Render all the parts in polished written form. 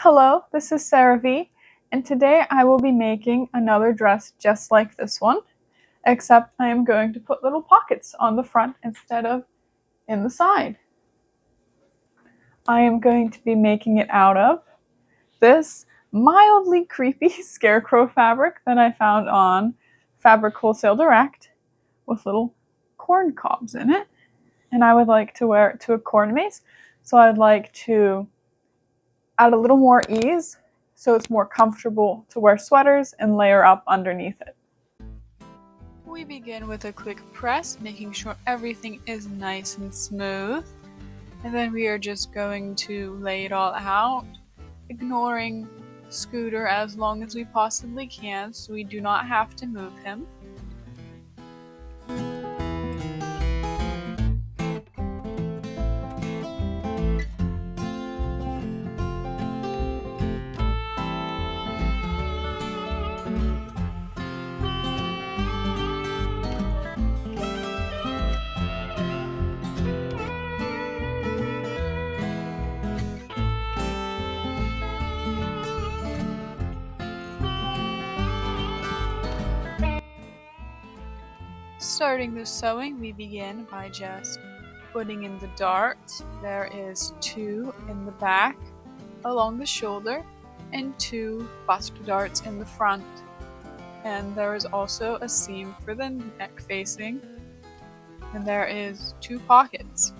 Hello, this is Sarah V, and today I will be making another dress just like this one, except I am going to put little pockets on the front instead of in the side. I am going to be making it out of this mildly creepy Scarecrow fabric that I found on Fabric Wholesale Direct with little corn cobs in it, and I would like to wear it to a corn maze, so I'd like to add a little more ease so it's more comfortable to wear sweaters and layer up underneath it. We begin with a quick press, making sure everything is nice and smooth. And then we are just going to lay it all out, ignoring Scooter as long as we possibly can so we do not have to move him. Starting the sewing, we begin by just putting in the darts. There is 2 in the back along the shoulder and 2 bust darts in the front. And there is also a seam for the neck facing, and there is 2 pockets.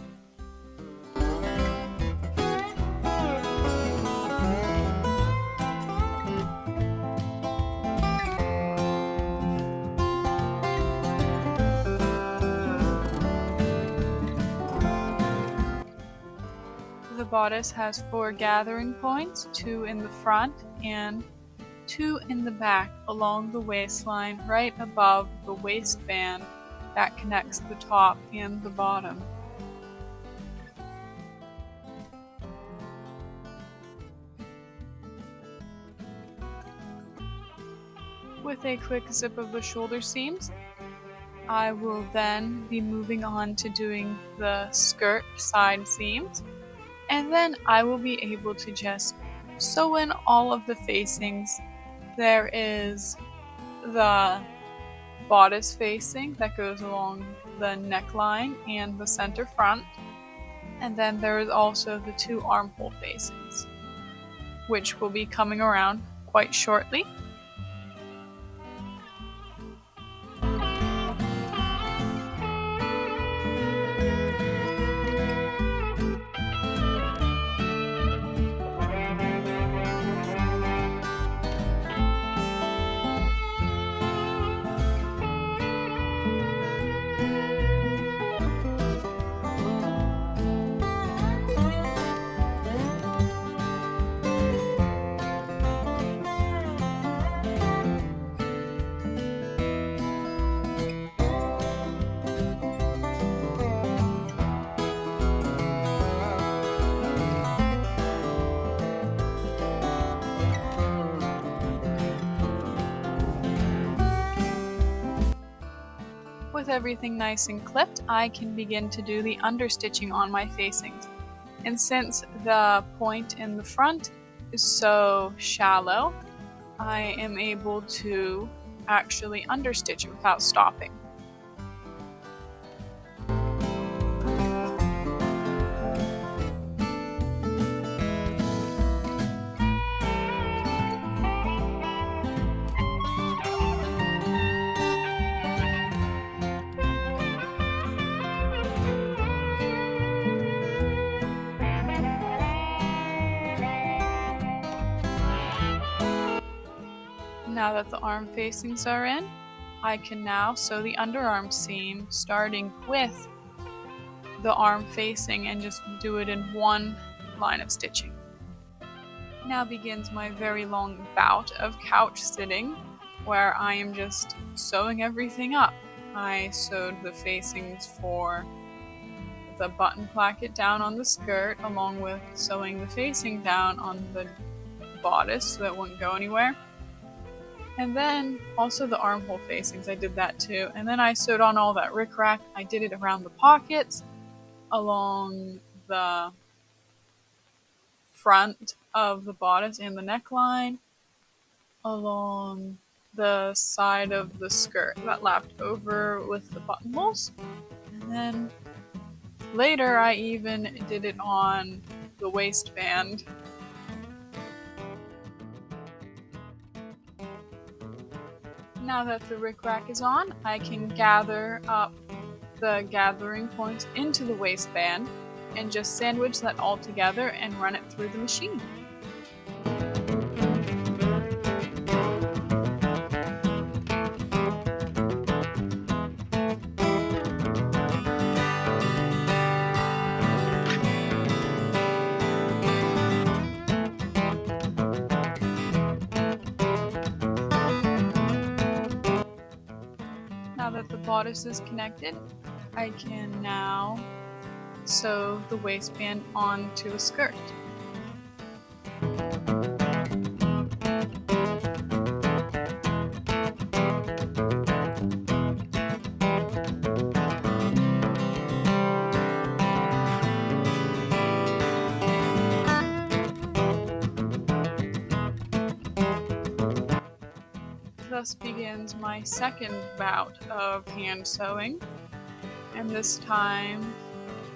The bodice has 4 gathering points, 2 in the front and 2 in the back along the waistline right above the waistband that connects the top and the bottom. With a quick zip of the shoulder seams, I will then be moving on to doing the skirt side seams, and then I will be able to just sew in all of the facings. There is the bodice facing that goes along the neckline and the center front, and then there is also the 2 armhole facings, which will be coming around quite shortly. With everything nice and clipped, I can begin to do the understitching on my facings. And since the point in the front is so shallow, I am able to actually understitch it without stopping. Now that the arm facings are in, I can now sew the underarm seam starting with the arm facing and just do it in one line of stitching. Now begins my very long bout of couch sitting, where I am just sewing everything up. I sewed the facings for the button placket down on the skirt, along with sewing the facing down on the bodice so that it wouldn't go anywhere. And then also the armhole facings, I did that too. And then I sewed on all that rickrack. I did it around the pockets, along the front of the bodice and the neckline, along the side of the skirt that lapped over with the buttonholes. And then later I even did it on the waistband. Now that the rickrack is on, I can gather up the gathering points into the waistband and just sandwich that all together and run it through the machine. Now that the bodice is connected, I can now sew the waistband onto the skirt. Thus begins my second bout of hand sewing, and this time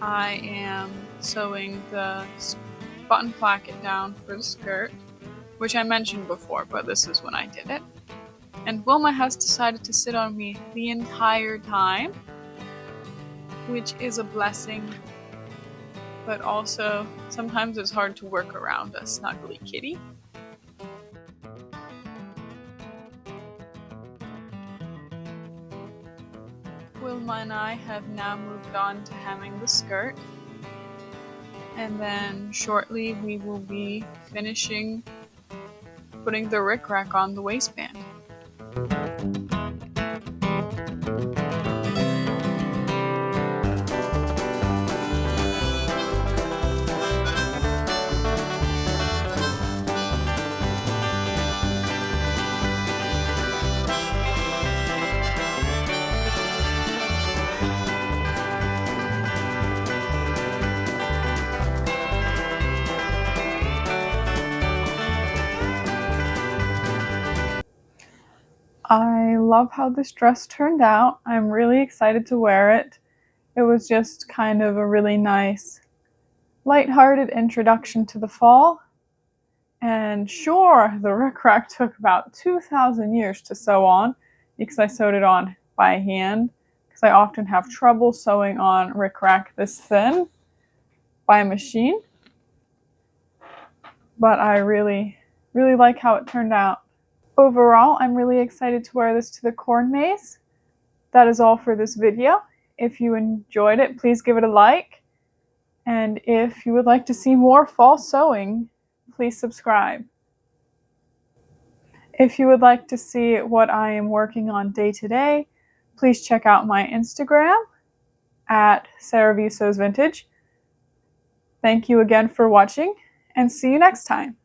I am sewing the button placket down for the skirt, which I mentioned before, but this is when I did it. And Wilma has decided to sit on me the entire time, which is a blessing, but also sometimes it's hard to work around a snuggly kitty. Wilma and I have now moved on to hemming the skirt, and then shortly we will be finishing putting the rickrack on the waistband. I love how this dress turned out. I'm really excited to wear it. It was just kind of a really nice, lighthearted introduction to the fall. And sure, the rickrack took about 2,000 years to sew on because I sewed it on by hand, because I often have trouble sewing on rickrack this thin by machine. But I really, really like how it turned out. Overall, I'm really excited to wear this to the corn maze. That is all for this video. If you enjoyed it, please give it a like. And if you would like to see more fall sewing, please subscribe. If you would like to see what I am working on day to day, please check out my Instagram at SarahVSewsVintage. Thank you again for watching, and see you next time.